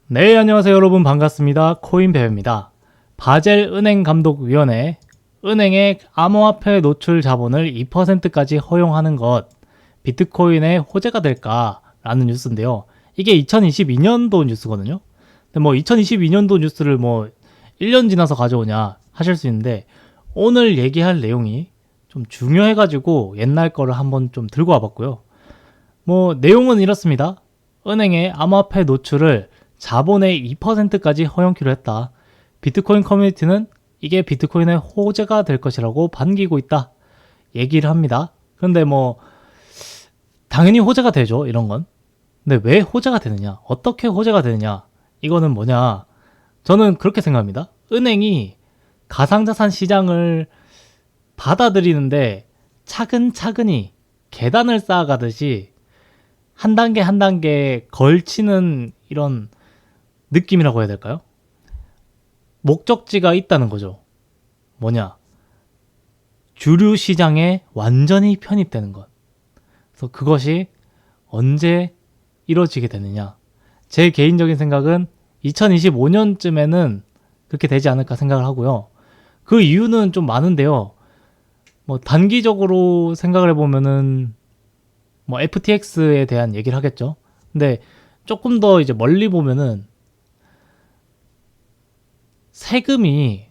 네, 안녕하세요 여러분, 반갑습니다. 코인배우입니다. 바젤 은행감독위원회, 은행의 암호화폐 노출 자본을 2%까지 허용하는 것, 비트코인의 호재가 될까라는 뉴스인데요. 이게 2022년도 뉴스거든요. 근데 뭐 2022년도 뉴스를 뭐 1년 지나서 가져오냐 하실 수 있는데, 오늘 얘기할 내용이 좀 중요해가지고 옛날 거를 한번 좀 들고 와봤고요. 뭐 내용은 이렇습니다. 은행의 암호화폐 노출을 자본의 2%까지 허용키로 했다. 비트코인 커뮤니티는 이게 비트코인의 호재가 될 것이라고 반기고 있다. 얘기를 합니다. 그런데 뭐 당연히 호재가 되죠, 이런 건. 근데 왜 호재가 되느냐? 어떻게 호재가 되느냐? 이거는 뭐냐? 저는 그렇게 생각합니다. 은행이 가상자산 시장을 받아들이는데 차근차근히 계단을 쌓아가듯이 한 단계 한 단계 걸치는 이런 느낌이라고 해야 될까요? 목적지가 있다는 거죠. 뭐냐? 주류 시장에 완전히 편입되는 것. 그래서 그것이 언제 이루어지게 되느냐? 제 개인적인 생각은 2025년쯤에는 그렇게 되지 않을까 생각을 하고요. 그 이유는 좀 많은데요. 뭐 단기적으로 생각을 해보면은 뭐 FTX에 대한 얘기를 하겠죠. 근데 조금 더 이제 멀리 보면은 세금이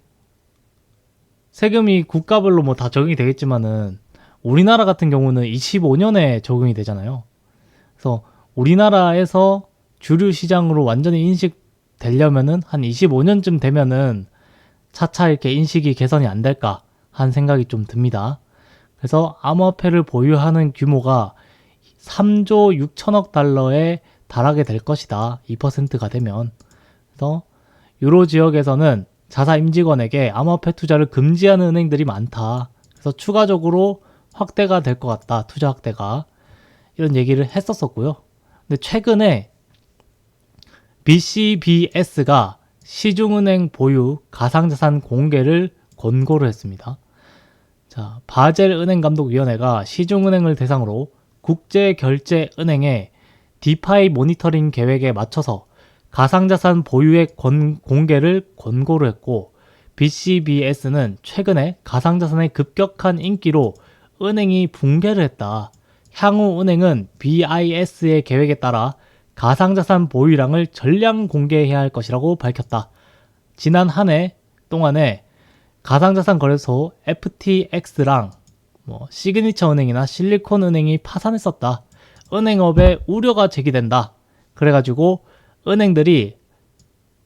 국가별로 뭐 다 적용이 되겠지만은 우리나라 같은 경우는 25년에 적용이 되잖아요. 그래서 우리나라에서 주류 시장으로 완전히 인식되려면은 한 25년쯤 되면은 차차 이렇게 인식이 개선이 안 될까 하는 생각이 좀 듭니다. 그래서 암호화폐를 보유하는 규모가 3조 6천억 달러에 달하게 될 것이다. 2%가 되면. 그래서 유로 지역에서는 자사 임직원에게 암호화폐 투자를 금지하는 은행들이 많다. 그래서 추가적으로 확대가 될 것 같다. 투자 확대가. 이런 얘기를 했었었고요. 근데 최근에 BCBS가 시중은행 보유 가상자산 공개를 권고를 했습니다. 자, 바젤 은행감독위원회가 시중은행을 대상으로 국제결제은행의 디파이 모니터링 계획에 맞춰서 가상자산 보유액 공개를 권고를 했고, BCBS는 최근에 가상자산의 급격한 인기로 은행이 붕괴를 했다. 향후 은행은 BIS의 계획에 따라 가상자산 보유량을 전량 공개해야 할 것이라고 밝혔다. 지난 한 해 동안에 가상자산 거래소 FTX랑 시그니처 은행이나 실리콘 은행이 파산했었다. 은행업에 우려가 제기된다. 그래가지고 은행들이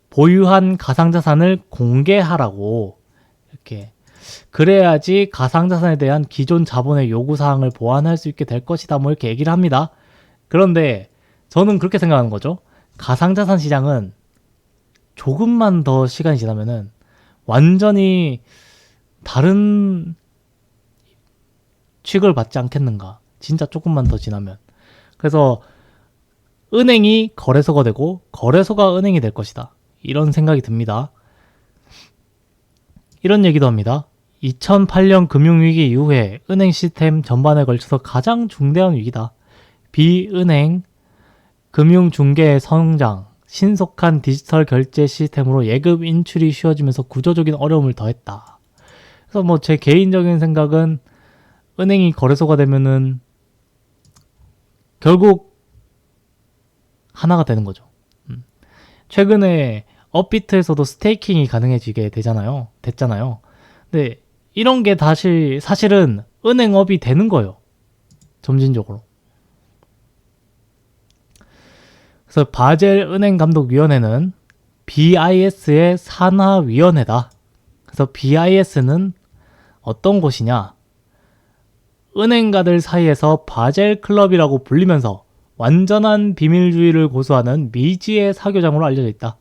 보유한 가상자산을 공개하라고, 이렇게 그래야지 가상자산에 대한 기존 자본의 요구사항을 보완할 수 있게 될 것이다, 뭐 이렇게 얘기를 합니다. 그런데 저는 그렇게 생각하는 거죠. 가상자산 시장은 조금만 더 시간이 지나면은 완전히 다른 취급을 받지 않겠는가. 진짜 조금만 더 지나면. 그래서 은행이 거래소가 되고 거래소가 은행이 될 것이다. 이런 생각이 듭니다. 이런 얘기도 합니다. 2008년 금융위기 이후에 은행 시스템 전반에 걸쳐서 가장 중대한 위기다. 비은행 금융중개의 성장, 신속한 디지털 결제 시스템으로 예금 인출이 쉬워지면서 구조적인 어려움을 더했다. 그래서 뭐 제 개인적인 생각은 은행이 거래소가 되면은 결국 하나가 되는 거죠. 최근에 업비트에서도 스테이킹이 가능해지게 됐잖아요. 근데 이런 게 다시 사실은 은행업이 되는 거예요. 점진적으로. 그래서 바젤 은행감독위원회는 BIS의 산하위원회다. 그래서 BIS는 어떤 곳이냐? 은행가들 사이에서 바젤 클럽이라고 불리면서 완전한 비밀주의를 고수하는 미지의 사교장으로 알려져 있다.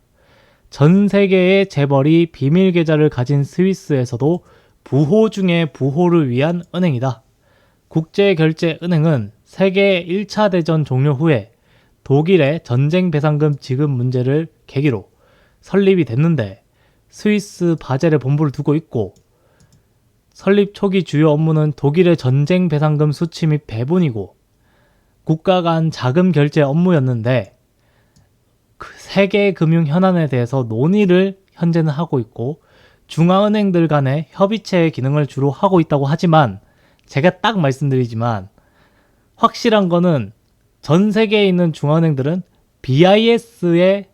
전 세계의 재벌이 비밀 계좌를 가진 스위스에서도 부호 중의 부호를 위한 은행이다. 국제결제은행은 세계 1차 대전 종료 후에 독일의 전쟁 배상금 지급 문제를 계기로 설립이 됐는데, 스위스 바젤에 본부를 두고 있고, 설립 초기 주요 업무는 독일의 전쟁 배상금 수취 및 배분이고 국가 간 자금 결제 업무였는데, 세계 금융 현안에 대해서 논의를 현재는 하고 있고 중앙은행들 간의 협의체의 기능을 주로 하고 있다고 하지만 제가 딱 말씀드리지만 확실한 거는 전 세계에 있는 중앙은행들은 BIS의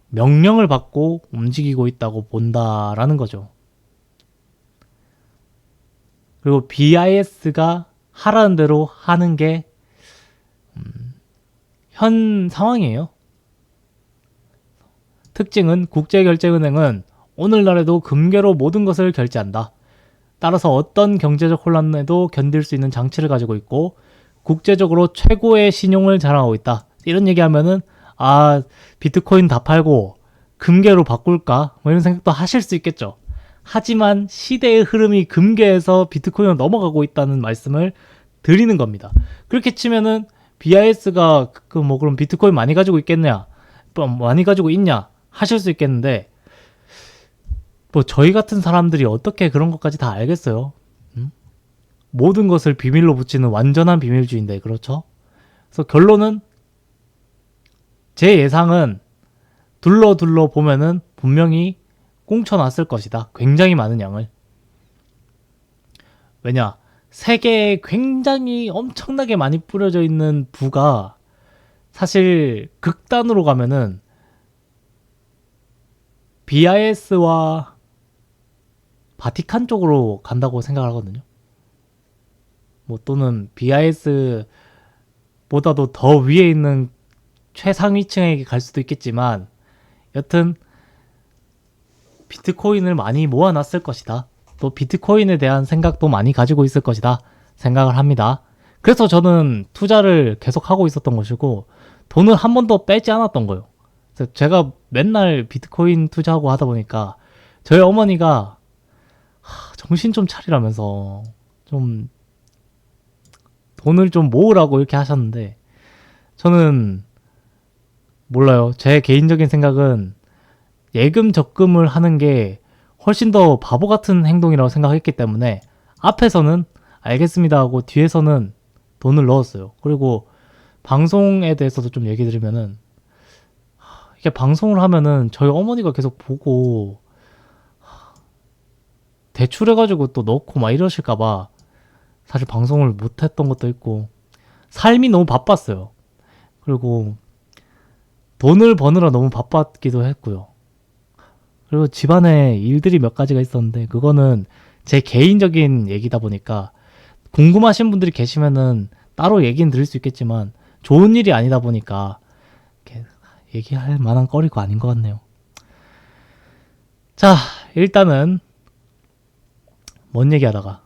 명령을 받고 움직이고 있다고 본다라는 거죠. 그리고 BIS가 하라는 대로 하는 게 현 상황이에요. 특징은 국제결제은행은 오늘날에도 금괴로 모든 것을 결제한다. 따라서 어떤 경제적 혼란에도 견딜 수 있는 장치를 가지고 있고 국제적으로 최고의 신용을 자랑하고 있다. 이런 얘기하면은 비트코인 다 팔고 금괴로 바꿀까? 뭐 이런 생각도 하실 수 있겠죠. 하지만 시대의 흐름이 금괴에서 비트코인으로 넘어가고 있다는 말씀을 드리는 겁니다. 그렇게 치면은 BIS가 그럼 비트코인 많이 가지고 있겠냐? 많이 가지고 있냐? 하실 수 있겠는데 뭐 저희 같은 사람들이 어떻게 그런 것까지 다 알겠어요? 모든 것을 비밀로 붙이는 완전한 비밀주의인데 그렇죠? 그래서 결론은 제 예상은 둘러 보면은 분명히 꽁쳐놨을 것이다. 굉장히 많은 양을. 왜냐? 세계에 굉장히 엄청나게 많이 뿌려져 있는 부가 사실 극단으로 가면은 BIS와 바티칸 쪽으로 간다고 생각을 하거든요. 뭐 또는 BIS보다도 더 위에 있는 최상위층에게 갈 수도 있겠지만 여튼 비트코인을 많이 모아놨을 것이다. 또 비트코인에 대한 생각도 많이 가지고 있을 것이다 생각을 합니다. 그래서 저는 투자를 계속 하고 있었던 것이고 돈을 한 번도 빼지 않았던 거예요. 그래서 제가 맨날 비트코인 투자하고 하다 보니까 저희 어머니가 정신 좀 차리라면서 좀 돈을 좀 모으라고 이렇게 하셨는데 저는 몰라요. 제 개인적인 생각은 예금 적금을 하는 게 훨씬 더 바보 같은 행동이라고 생각했기 때문에 앞에서는 알겠습니다 하고 뒤에서는 돈을 넣었어요. 그리고 방송에 대해서도 좀 얘기 드리면은 이게 방송을 하면은 저희 어머니가 계속 보고 대출해가지고 또 넣고 막 이러실까봐 사실 방송을 못했던 것도 있고 삶이 너무 바빴어요. 그리고 돈을 버느라 너무 바빴기도 했고요. 그리고 집안에 일들이 몇 가지가 있었는데 그거는 제 개인적인 얘기다 보니까 궁금하신 분들이 계시면은 따로 얘기는 드릴 수 있겠지만 좋은 일이 아니다 보니까 얘기할 만한 거리가 아닌 것 같네요. 자, 일단은 뭔 얘기하다가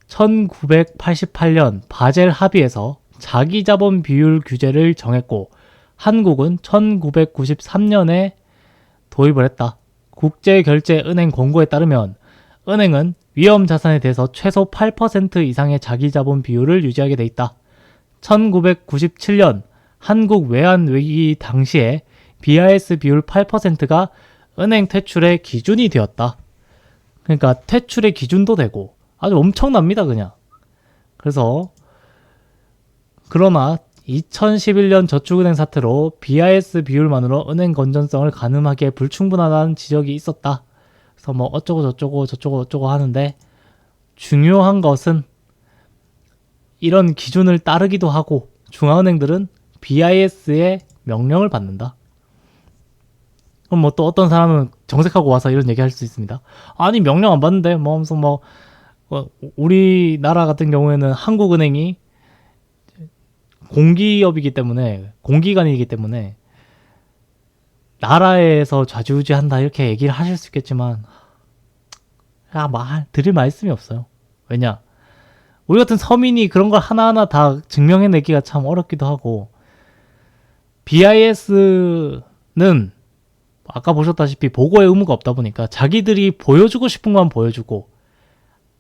1988년 바젤 합의에서 자기자본 비율 규제를 정했고 한국은 1993년에 도입을 했다. 국제결제은행 권고에 따르면 은행은 위험자산에 대해서 최소 8% 이상의 자기자본 비율을 유지하게 돼 있다. 1997년 한국 외환위기 당시에 BIS 비율 8%가 은행 퇴출의 기준이 되었다. 그러니까 퇴출의 기준도 되고 아주 엄청납니다 그냥. 그러나 2011년 저축은행 사태로 BIS 비율만으로 은행 건전성을 가늠하기에 불충분하다는 지적이 있었다. 그래서 뭐 어쩌고 하는데 중요한 것은 이런 기준을 따르기도 하고 중앙은행들은 BIS의 명령을 받는다. 그럼 뭐 또 어떤 사람은 정색하고 와서 이런 얘기 할 수 있습니다. 아니 명령 안 받는데 뭐 하면서 우리나라 같은 경우에는 한국은행이 공기업이기 때문에 공기관이기 때문에 나라에서 좌지우지한다 이렇게 얘기를 하실 수 있겠지만 드릴 말씀이 없어요. 왜냐? 우리 같은 서민이 그런 걸 하나하나 다 증명해내기가 참 어렵기도 하고 BIS는 아까 보셨다시피 보고의 의무가 없다 보니까 자기들이 보여주고 싶은 건 보여주고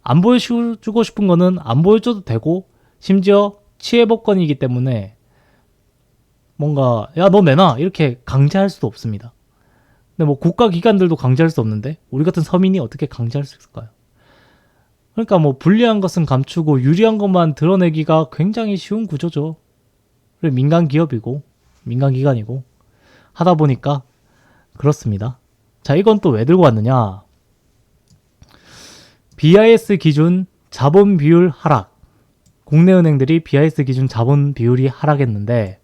안 보여주고 싶은 거는 안 보여줘도 되고 심지어 치해법권이기 때문에 뭔가 야 너 내놔 이렇게 강제할 수도 없습니다. 근데 뭐 국가기관들도 강제할 수 없는데 우리 같은 서민이 어떻게 강제할 수 있을까요? 그러니까 뭐 불리한 것은 감추고 유리한 것만 드러내기가 굉장히 쉬운 구조죠. 민간 기업이고 민간 기관이고 하다 보니까 그렇습니다. 자, 이건 또 왜 들고 왔느냐? BIS 기준 자본 비율 하락. 국내 은행들이 BIS 기준 자본 비율이 하락했는데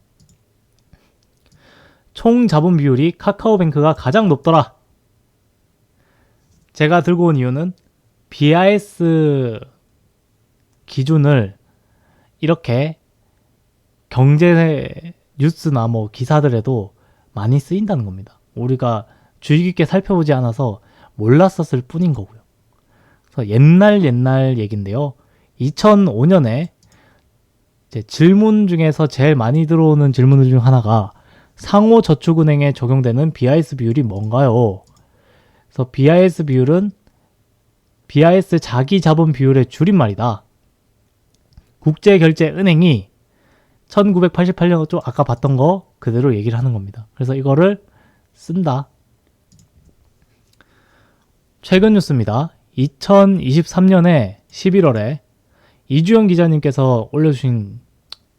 총 자본 비율이 카카오뱅크가 가장 높더라. 제가 들고 온 이유는 BIS 기준을 이렇게 경제 뉴스나 뭐 기사들에도 많이 쓰인다는 겁니다. 우리가 주의 깊게 살펴보지 않아서 몰랐었을 뿐인 거고요. 그래서 옛날 얘긴데요. 2005년에 이제 질문 중에서 제일 많이 들어오는 질문들 중 하나가 상호저축은행에 적용되는 BIS 비율이 뭔가요? 그래서 BIS 비율은 BIS 자기자본 비율의 줄임말이다. 국제결제은행이 1988년 좀 아까 봤던 거 그대로 얘기를 하는 겁니다. 그래서 이거를 쓴다. 최근 뉴스입니다. 2023년에 11월에 이주영 기자님께서 올려주신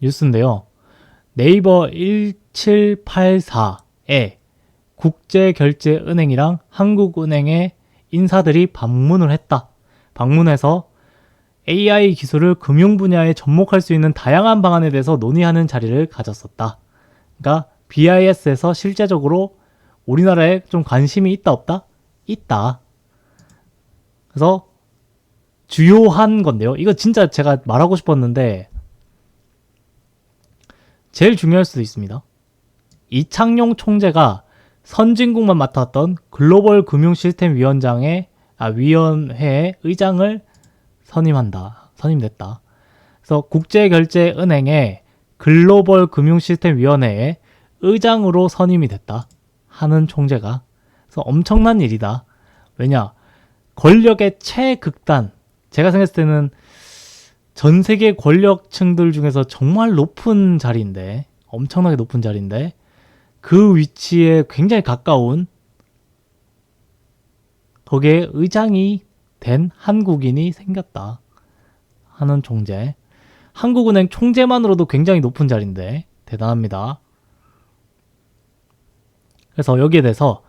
뉴스인데요. 네이버 1784에 국제결제은행이랑 한국은행의 인사들이 방문을 했다. 방문해서 AI 기술을 금융 분야에 접목할 수 있는 다양한 방안에 대해서 논의하는 자리를 가졌었다. 그러니까 BIS에서 실제적으로 우리나라에 좀 관심이 있다 없다? 있다. 그래서 주요한 건데요. 이거 진짜 제가 말하고 싶었는데 제일 중요할 수도 있습니다. 이창용 총재가 선진국만 맡았던 글로벌 금융시스템 위원회의 의장을 선임됐다. 그래서 국제결제은행의 글로벌 금융시스템 위원회의 의장으로 선임이 됐다 하는 총재가. 그래서 엄청난 일이다. 왜냐? 권력의 최극단. 제가 생각했을 때는 전 세계 권력층들 중에서 정말 높은 자리인데, 엄청나게 높은 자리인데, 그 위치에 굉장히 가까운 거기에 의장이 된 한국인이 생겼다 하는 총재. 한국은행 총재만으로도 굉장히 높은 자리인데 대단합니다. 그래서 여기에 대해서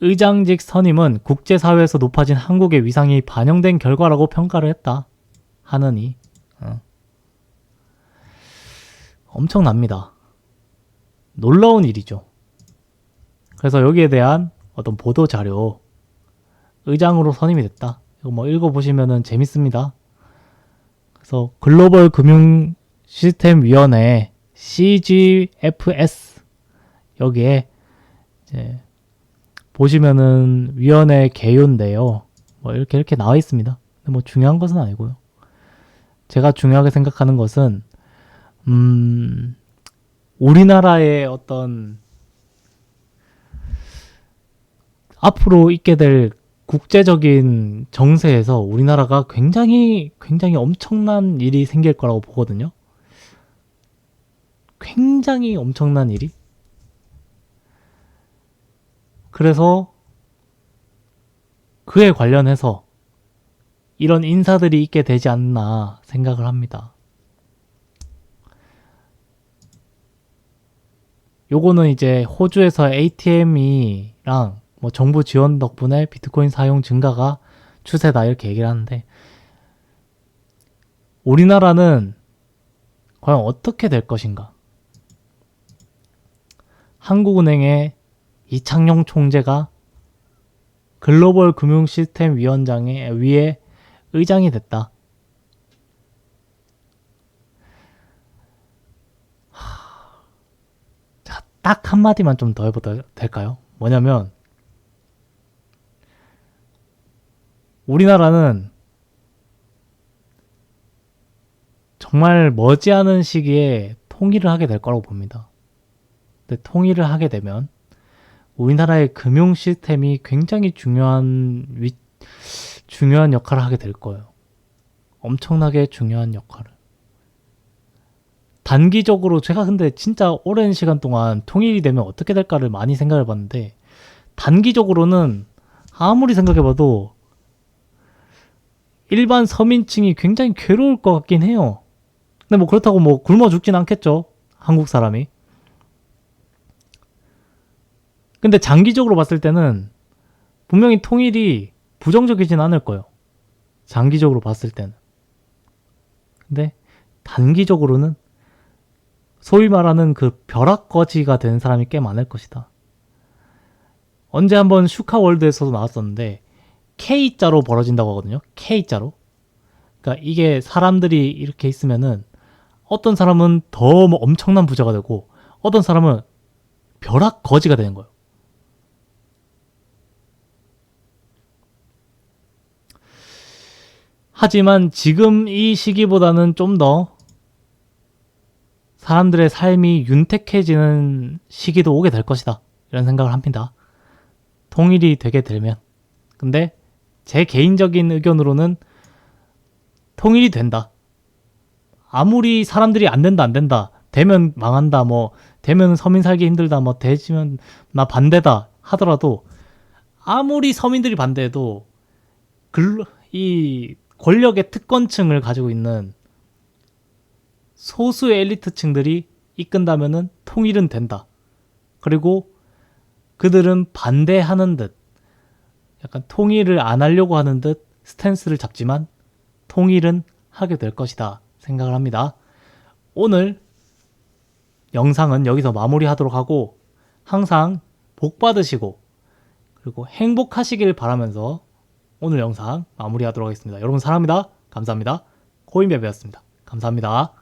의장직 선임은 국제사회에서 높아진 한국의 위상이 반영된 결과라고 평가를 했다 하느니 엄청납니다. 놀라운 일이죠. 그래서 여기에 대한 어떤 보도자료, 의장으로 선임이 됐다. 이거 뭐 읽어보시면은 재밌습니다. 그래서 글로벌 금융 시스템 위원회 CGFS 여기에 이제 보시면은 위원회 개요인데요. 뭐 이렇게 나와 있습니다. 근데 뭐 중요한 것은 아니고요. 제가 중요하게 생각하는 것은 우리나라의 어떤 앞으로 있게 될 국제적인 정세에서 우리나라가 굉장히 엄청난 일이 생길 거라고 보거든요. 굉장히 엄청난 일이. 그래서 그에 관련해서 이런 인사들이 있게 되지 않나 생각을 합니다. 요거는 이제 호주에서 ATM이랑 뭐 정부 지원 덕분에 비트코인 사용 증가가 추세다 이렇게 얘기를 하는데 우리나라는 과연 어떻게 될 것인가? 한국은행의 이창용 총재가 글로벌 금융시스템 위에 의장이 됐다. 자, 딱 한마디만 좀 더 해봐도 될까요? 뭐냐면 우리나라는 정말 머지않은 시기에 통일을 하게 될 거라고 봅니다. 근데 통일을 하게 되면 우리나라의 금융 시스템이 굉장히 중요한 역할을 하게 될 거예요. 엄청나게 중요한 역할을. 단기적으로 제가 근데 진짜 오랜 시간 동안 통일이 되면 어떻게 될까를 많이 생각해 봤는데 단기적으로는 아무리 생각해봐도 일반 서민층이 굉장히 괴로울 것 같긴 해요. 근데 뭐 그렇다고 뭐 굶어 죽진 않겠죠. 한국 사람이. 근데 장기적으로 봤을 때는 분명히 통일이 부정적이진 않을 거예요. 장기적으로 봤을 때는. 근데 단기적으로는 소위 말하는 그 벼락거지가 된 사람이 꽤 많을 것이다. 언제 한번 슈카월드에서도 나왔었는데 K자로 벌어진다고 하거든요. K자로. 그러니까 이게 사람들이 이렇게 있으면은 어떤 사람은 더 엄청난 부자가 되고 어떤 사람은 벼락거지가 되는 거예요. 하지만 지금 이 시기보다는 좀 더 사람들의 삶이 윤택해지는 시기도 오게 될 것이다. 이런 생각을 합니다. 통일이 되게 되면. 근데 제 개인적인 의견으로는 통일이 된다. 아무리 사람들이 안 된다. 되면 망한다. 되면 서민 살기 힘들다. 되지면 나 반대다 하더라도 아무리 서민들이 반대해도 이 권력의 특권층을 가지고 있는 소수의 엘리트층들이 이끈다면은 통일은 된다. 그리고 그들은 반대하는 듯 약간 통일을 안 하려고 하는 듯 스탠스를 잡지만 통일은 하게 될 것이다 생각을 합니다. 오늘 영상은 여기서 마무리하도록 하고 항상 복 받으시고 그리고 행복하시길 바라면서 오늘 영상 마무리하도록 하겠습니다. 여러분 사랑합니다. 감사합니다. 코인베베였습니다. 감사합니다.